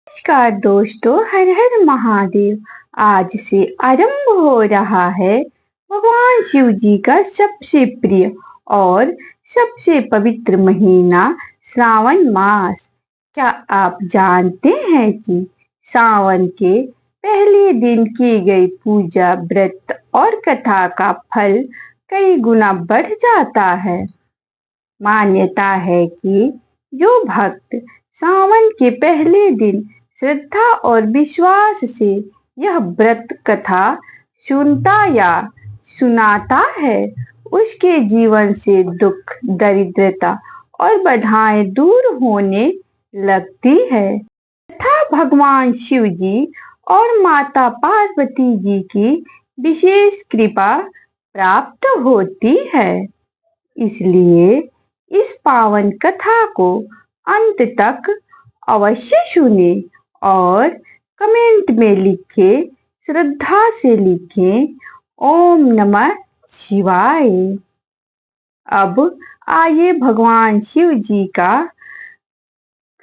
नमस्कार दोस्तों, हर हर महादेव। आज से आरंभ हो रहा है भगवान शिव जी का सबसे प्रिय और सबसे पवित्र महीना श्रावण मास। क्या आप जानते हैं कि सावन के पहले दिन की गई पूजा, व्रत और कथा का फल कई गुना बढ़ जाता है। मान्यता है कि जो भक्त सावन के पहले दिन श्रद्धा और विश्वास से यह व्रत कथा सुनता या सुनाता है, उसके जीवन से दुख, दरिद्रता और बाधाएं दूर होने लगती है तथा भगवान शिव जी और माता पार्वती जी की विशेष कृपा प्राप्त होती है। इसलिए इस पावन कथा को अंत तक अवश्य सुने और कमेंट में लिखे, श्रद्धा से लिखें ओम नमः शिवाय। अब आइए भगवान शिव जी का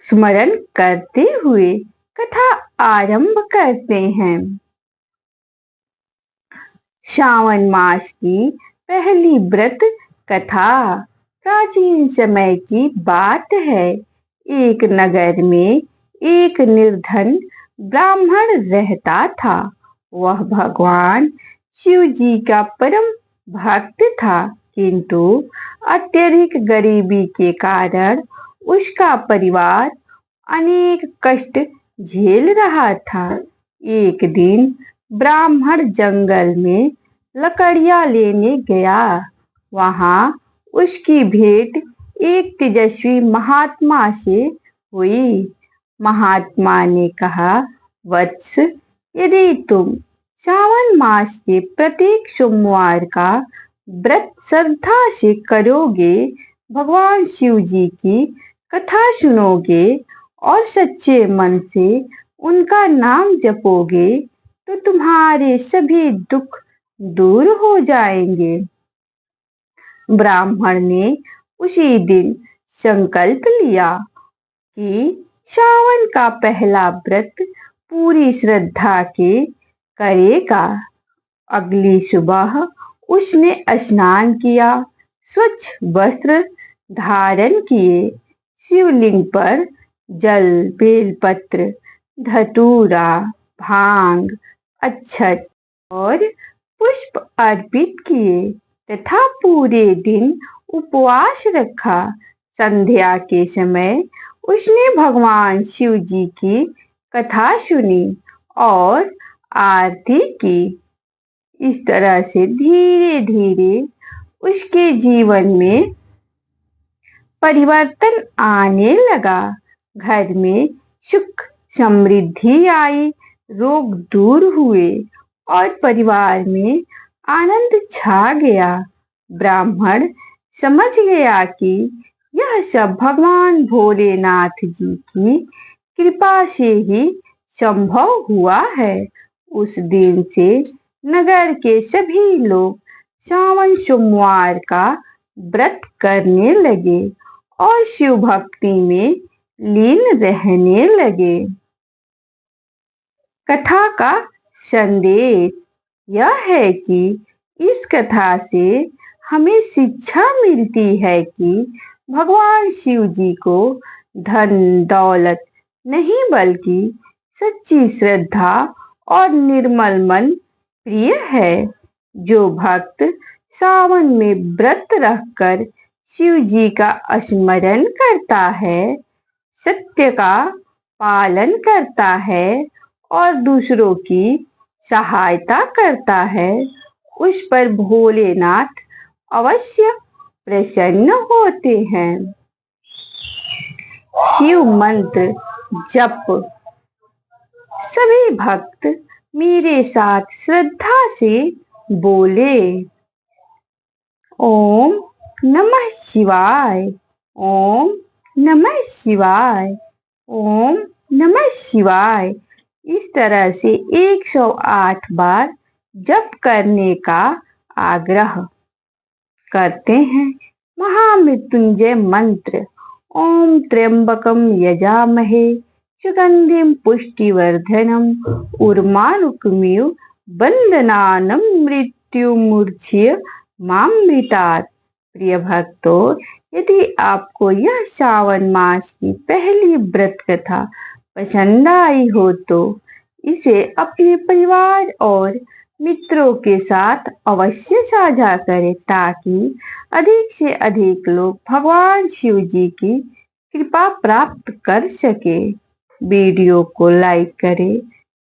स्मरण करते हुए कथा आरंभ करते हैं। श्रावण मास की पहली व्रत कथा प्राचीन समय की बात है। एक नगर में एक निर्धन ब्राह्मण रहता था। वह भगवान शिव जी का परम भक्त था, किंतु अत्यधिक गरीबी के कारण उसका परिवार अनेक कष्ट झेल रहा था। एक दिन ब्राह्मण जंगल में लकड़ियां लेने गया। वहां उसकी भेंट एक तेजस्वी महात्मा से हुई। महात्मा ने कहा, वत्स, यदि तुम श्रावण मास के प्रत्येक सोमवार का व्रत श्रद्धा से करोगे, भगवान शिव जी की कथा सुनोगे और सच्चे मन से उनका नाम जपोगे, तो तुम्हारे सभी दुख दूर हो जाएंगे। ब्राह्मण ने उसी दिन संकल्प लिया कि श्रावण का पहला व्रत पूरी श्रद्धा के करेगा। अगली सुबह उसने स्नान किया, स्वच्छ वस्त्र धारण किए, शिवलिंग पर जल, बेलपत्र, धतूरा, भांग, अक्षत और पुष्प अर्पित किए तथा पूरे दिन उपवास रखा। संध्या के समय उसने भगवान शिव जी की कथा सुनी और आरती की। इस तरह से धीरे धीरे उसके जीवन में परिवर्तन आने लगा। घर में सुख समृद्धि आई, रोग दूर हुए और परिवार में आनंद छा गया। ब्राह्मण समझ गया कि यह सब भगवान भोलेनाथ जी की कृपा से ही संभव हुआ है। उस दिन से नगर के सभी लोग श्रावण सोमवार का व्रत करने लगे और शिव भक्ति में लीन रहने लगे। कथा का संदेश यह है कि इस कथा से हमें शिक्षा मिलती है कि भगवान शिव जी को धन दौलत नहीं, बल्कि सच्ची श्रद्धा और निर्मल मन प्रिय है। जो भक्त सावन में व्रत रखकर शिव जी का स्मरण करता है, सत्य का पालन करता है और दूसरों की सहायता करता है, उस पर भोलेनाथ अवश्य प्रसन्न होते हैं। शिव मंत्र जप। सभी भक्त मेरे साथ श्रद्धा से बोले, ओम नमः शिवाय, ओम नमः शिवाय, ओम नमः शिवाय। इस तरह से 108 बार जप करने का आग्रह करते हैं। महामृत्युंजय मंत्र, ओम त्र्यंबकम यजामहे सुगंधिम पुष्टिवर्धनम उर्मारुकमिव बंदनानम मृत्युमूर्छिय मामृतात्। प्रिय भक्तों, यदि आपको यह श्रावण मास की पहली व्रत कथा पसंद आई हो तो इसे अपने परिवार और मित्रों के साथ अवश्य साझा करें ताकि अधिक से अधिक लोग भगवान शिव जी की कृपा प्राप्त कर सके। वीडियो को लाइक करें,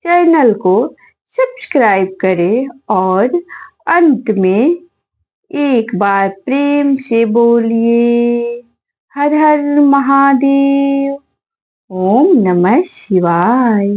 चैनल को सब्सक्राइब करें और अंत में एक बार प्रेम से बोलिए हर हर महादेव। ओम नमः शिवाय।